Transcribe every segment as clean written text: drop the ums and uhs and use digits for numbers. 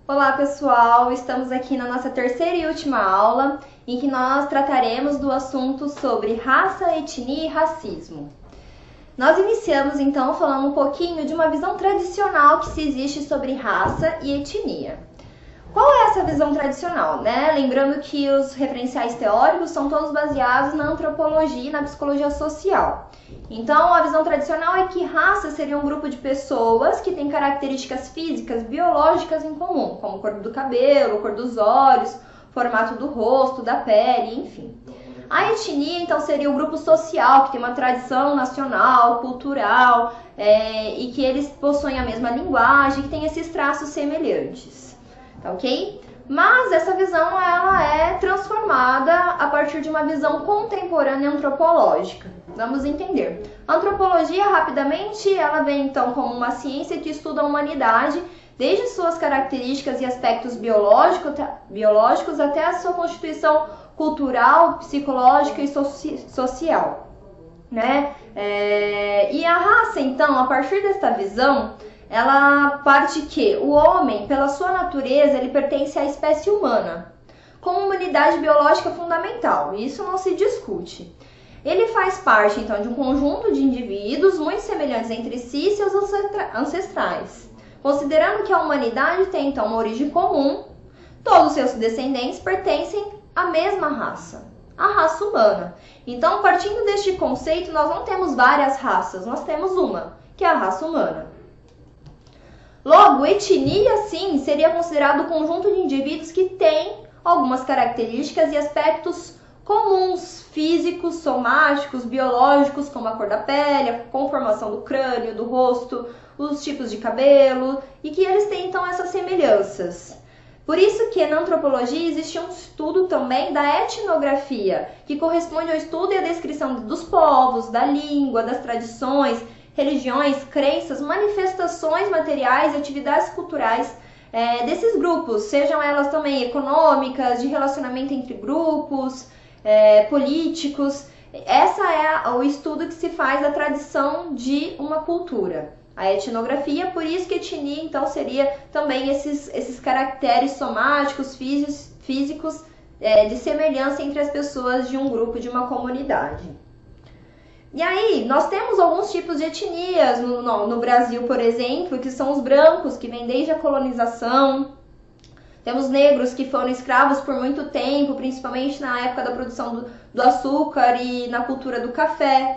Olá pessoal, estamos aqui na nossa terceira e última aula em que nós trataremos do assunto sobre raça, etnia e racismo. Nós iniciamos então falando um pouquinho de uma visão tradicional que se existe sobre raça e etnia. Qual é essa visão tradicional, né? Lembrando que os referenciais teóricos são todos baseados na antropologia e na psicologia social. Então, a visão tradicional é que raça seria um grupo de pessoas que têm características físicas, biológicas em comum, como cor do cabelo, cor dos olhos, formato do rosto, da pele, enfim. A etnia, então, seria o grupo social que tem uma tradição nacional, cultural, e que eles possuem a mesma linguagem, que tem esses traços semelhantes. Tá ok? Mas essa visão ela é transformada a partir de uma visão contemporânea antropológica. Vamos entender. A antropologia, rapidamente, ela vem então como uma ciência que estuda a humanidade desde suas características e aspectos biológicos até a sua constituição cultural, psicológica e social, né? E a raça, então, a partir desta visão, ela parte que o homem, pela sua natureza, ele pertence à espécie humana, como uma unidade biológica fundamental, isso não se discute. Ele faz parte, então, de um conjunto de indivíduos muito semelhantes entre si e seus ancestrais. Considerando que a humanidade tem, então, uma origem comum, todos os seus descendentes pertencem à mesma raça, a raça humana. Então, partindo deste conceito, nós não temos várias raças, nós temos uma, que é a raça humana. Logo, etnia, sim, seria considerado o conjunto de indivíduos que têm algumas características e aspectos comuns, físicos, somáticos, biológicos, como a cor da pele, a conformação do crânio, do rosto, os tipos de cabelo, e que eles têm, então, essas semelhanças. Por isso que na antropologia existe um estudo também da etnografia, que corresponde ao estudo e à descrição dos povos, da língua, das tradições, religiões, crenças, manifestações materiais e atividades culturais desses grupos, sejam elas também econômicas, de relacionamento entre grupos, políticos. Essa é o estudo que se faz da tradição de uma cultura, a etnografia. Por isso que etnia, então, seria também esses caracteres somáticos, físicos, de semelhança entre as pessoas de um grupo, de uma comunidade. E aí, nós temos alguns tipos de etnias no Brasil, por exemplo, que são os brancos, que vêm desde a colonização. Temos negros que foram escravos por muito tempo, principalmente na época da produção do açúcar e na cultura do café.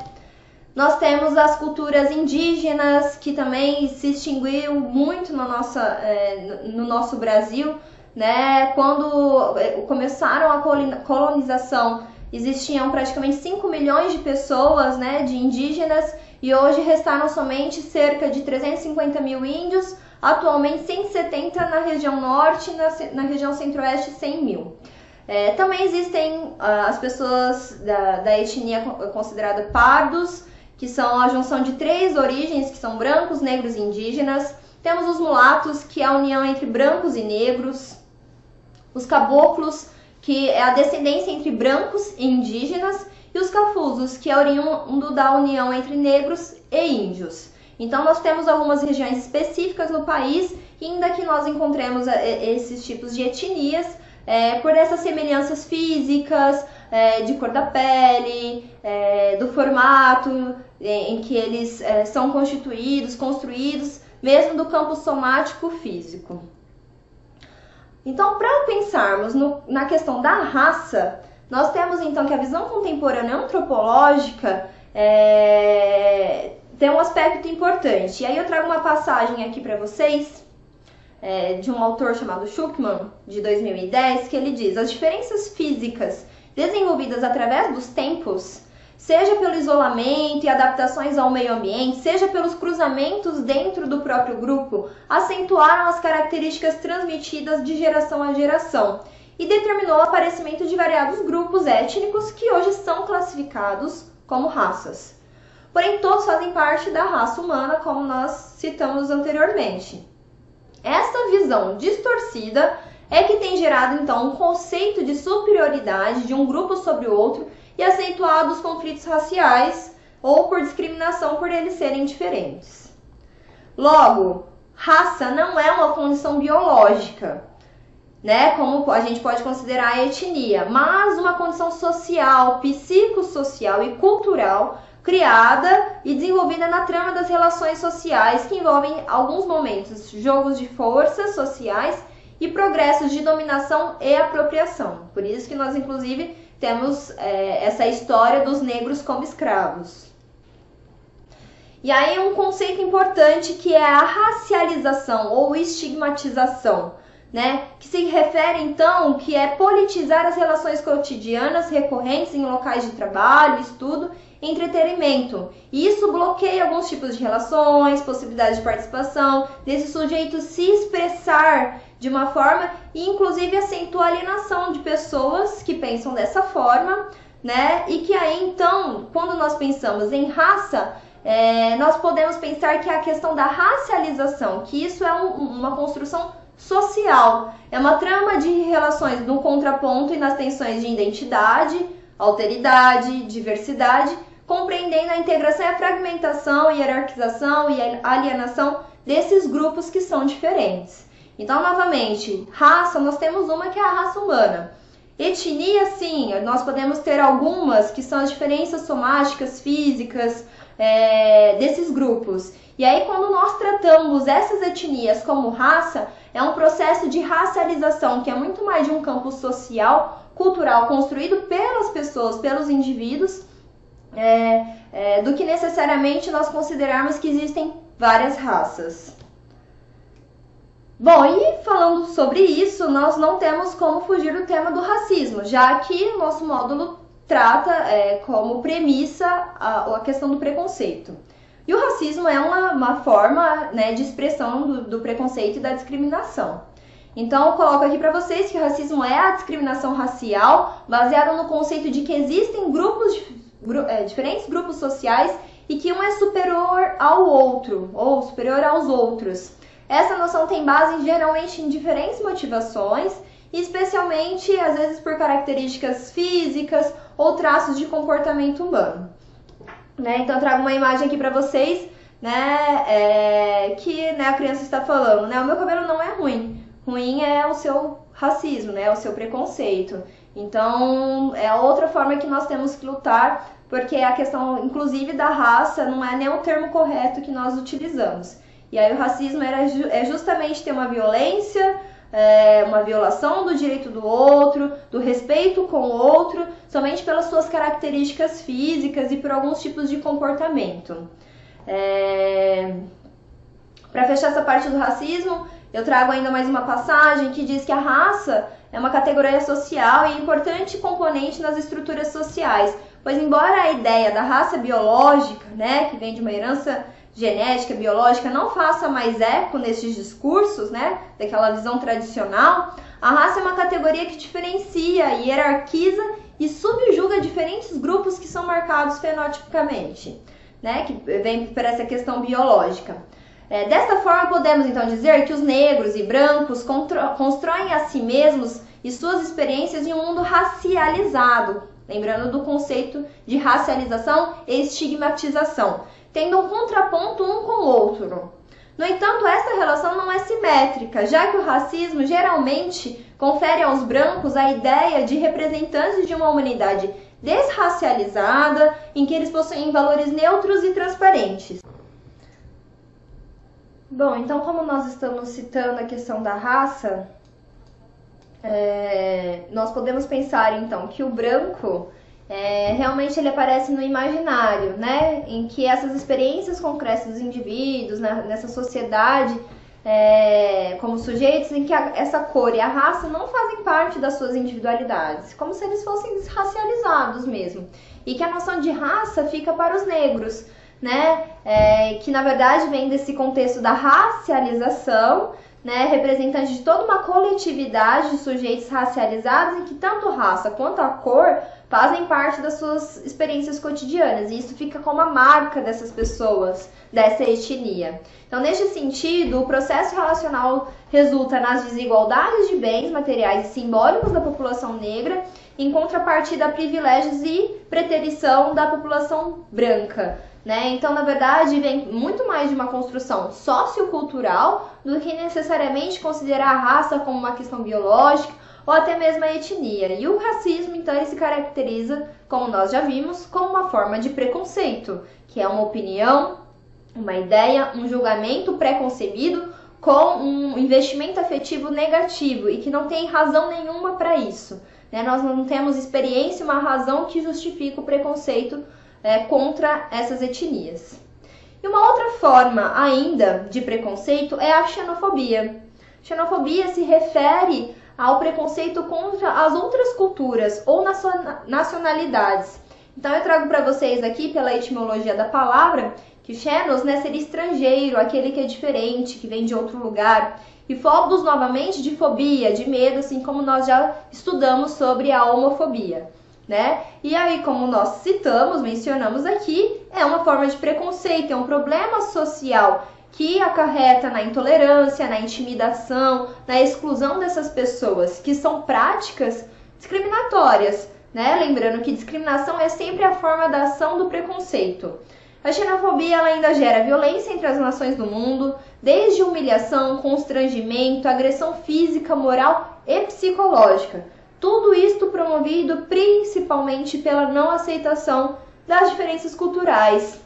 Nós temos as culturas indígenas, que também se extinguiu muito no nosso Brasil, né? Quando começaram a colonização, existiam praticamente 5 milhões de pessoas, né, de indígenas, e hoje restaram somente cerca de 350 mil índios, atualmente 170 na região norte e na região centro-oeste 100 mil. Também existem as pessoas da etnia considerada pardos, que são a junção de 3 origens, que são brancos, negros e indígenas. Temos os mulatos, que é a união entre brancos e negros. Os caboclos, que é a descendência entre brancos e indígenas, e os cafusos, que é oriundo da união entre negros e índios. Então, nós temos algumas regiões específicas no país, ainda que nós encontremos esses tipos de etnias, por essas semelhanças físicas, de cor da pele, do formato em que eles são construídos, mesmo do campo somático físico. Então, para pensarmos na questão da raça, nós temos então que a visão contemporânea antropológica tem um aspecto importante. E aí eu trago uma passagem aqui para vocês, de um autor chamado Schuckmann, de 2010, que ele diz: as diferenças físicas desenvolvidas através dos tempos, seja pelo isolamento e adaptações ao meio ambiente, seja pelos cruzamentos dentro do próprio grupo, acentuaram as características transmitidas de geração a geração e determinou o aparecimento de variados grupos étnicos que hoje são classificados como raças. Porém, todos fazem parte da raça humana, como nós citamos anteriormente. Esta visão distorcida é que tem gerado, então, um conceito de superioridade de um grupo sobre o outro e acentuado os conflitos raciais ou por discriminação por eles serem diferentes. Logo, raça não é uma condição biológica, né? Como a gente pode considerar a etnia, mas uma condição social, psicossocial e cultural criada e desenvolvida na trama das relações sociais que envolvem alguns momentos, jogos de forças sociais e progressos de dominação e apropriação. Por isso que nós, inclusive, temos essa história dos negros como escravos. E aí um conceito importante que é a racialização ou estigmatização, né? Que se refere então que é politizar as relações cotidianas recorrentes em locais de trabalho, estudo, entretenimento. E isso bloqueia alguns tipos de relações, possibilidades de participação desse sujeito se expressar de uma forma e inclusive acentua a alienação de pessoas que pensam dessa forma, né? E que aí então, quando nós pensamos em raça, nós podemos pensar que é a questão da racialização, que isso é uma construção social, é uma trama de relações no contraponto e nas tensões de identidade, alteridade, diversidade, compreendendo a integração e a fragmentação, hierarquização e a alienação desses grupos que são diferentes. Então, novamente, raça, nós temos uma que é a raça humana. Etnia, sim, nós podemos ter algumas que são as diferenças somáticas, físicas, desses grupos. E aí, quando nós tratamos essas etnias como raça, é um processo de racialização, que é muito mais de um campo social, cultural, construído pelas pessoas, pelos indivíduos, do que necessariamente nós considerarmos que existem várias raças. Bom, e falando sobre isso, nós não temos como fugir do tema do racismo, já que o nosso módulo trata como premissa a questão do preconceito. E o racismo é uma forma, né, de expressão do preconceito e da discriminação. Então, eu coloco aqui para vocês que o racismo é a discriminação racial baseada no conceito de que existem diferentes grupos sociais e que um é superior ao outro, ou superior aos outros. Essa noção tem base geralmente em diferentes motivações, especialmente às vezes por características físicas ou traços de comportamento humano. Né? Então eu trago uma imagem aqui para vocês, né, que a criança está falando, né, o meu cabelo não é ruim, ruim é o seu racismo, né, o seu preconceito. Então é outra forma que nós temos que lutar, porque a questão inclusive da raça não é nem o termo correto que nós utilizamos. E aí o racismo é justamente ter uma violência, uma violação do direito do outro, do respeito com o outro, somente pelas suas características físicas e por alguns tipos de comportamento. Para fechar essa parte do racismo, eu trago ainda mais uma passagem que diz que a raça é uma categoria social e importante componente nas estruturas sociais, pois embora a ideia da raça biológica, né, que vem de uma herança genética, biológica, não faça mais eco nesses discursos, né, daquela visão tradicional, a raça é uma categoria que diferencia, hierarquiza e subjuga diferentes grupos que são marcados fenotipicamente, né, que vem por essa questão biológica. Desta forma, podemos então dizer que os negros e brancos constroem a si mesmos e suas experiências em um mundo racializado, lembrando do conceito de racialização e estigmatização, tendo um contraponto um com o outro. No entanto, essa relação não é simétrica, já que o racismo geralmente confere aos brancos a ideia de representantes de uma humanidade desracializada, em que eles possuem valores neutros e transparentes. Bom, então como nós estamos citando a questão da raça, nós podemos pensar então que o branco realmente ele aparece no imaginário, né? Em que essas experiências concretas dos indivíduos nessa sociedade, como sujeitos, em que essa cor e a raça não fazem parte das suas individualidades, como se eles fossem desracializados mesmo. E que a noção de raça fica para os negros, né? Que na verdade vem desse contexto da racialização, né, representante de toda uma coletividade de sujeitos racializados em que tanto raça quanto a cor fazem parte das suas experiências cotidianas, e isso fica como a marca dessas pessoas, dessa etnia. Então, neste sentido, o processo relacional resulta nas desigualdades de bens materiais e simbólicos da população negra, em contrapartida a privilégios e preterição da população branca, né? Então, na verdade, vem muito mais de uma construção sociocultural do que necessariamente considerar a raça como uma questão biológica ou até mesmo a etnia. E o racismo, então, ele se caracteriza, como nós já vimos, como uma forma de preconceito, que é uma opinião, uma ideia, um julgamento preconcebido com um investimento afetivo negativo e que não tem razão nenhuma para isso, né? Nós não temos experiência, uma razão que justifica o preconceito contra essas etnias. E uma outra forma ainda de preconceito é a xenofobia. Xenofobia se refere ao preconceito contra as outras culturas ou nacionalidades. Então eu trago para vocês aqui, pela etimologia da palavra, que xenos, né, seria estrangeiro, aquele que é diferente, que vem de outro lugar. E phobos, novamente, de fobia, de medo, assim como nós já estudamos sobre a homofobia, né? E aí, como nós mencionamos aqui, é uma forma de preconceito, é um problema social que acarreta na intolerância, na intimidação, na exclusão dessas pessoas, que são práticas discriminatórias, né? Lembrando que discriminação é sempre a forma da ação do preconceito. A xenofobia ela ainda gera violência entre as nações do mundo, desde humilhação, constrangimento, agressão física, moral e psicológica. Tudo isto promovido principalmente pela não aceitação das diferenças culturais.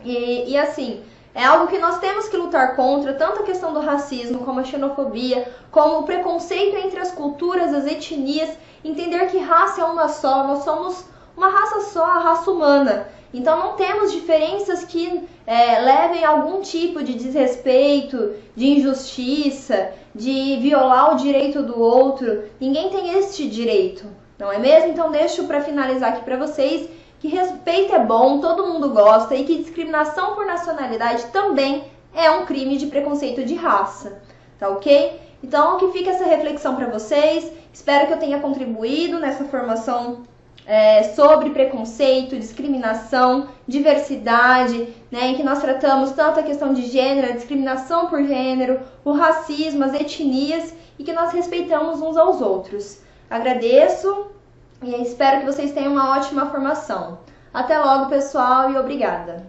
E assim, é algo que nós temos que lutar contra, tanto a questão do racismo, como a xenofobia, como o preconceito entre as culturas, as etnias, entender que raça é uma só, nós somos uma raça só, a raça humana. Então não temos diferenças que levem a algum tipo de desrespeito, de injustiça, de violar o direito do outro. Ninguém tem este direito, não é mesmo? Então deixo para finalizar aqui para vocês que respeito é bom, todo mundo gosta e que discriminação por nacionalidade também é um crime de preconceito de raça, tá ok? Então que fica essa reflexão para vocês. Espero que eu tenha contribuído nessa formação sobre preconceito, discriminação, diversidade, né, em que nós tratamos tanto a questão de gênero, a discriminação por gênero, o racismo, as etnias e que nós respeitamos uns aos outros. Agradeço e espero que vocês tenham uma ótima formação. Até logo, pessoal, e obrigada!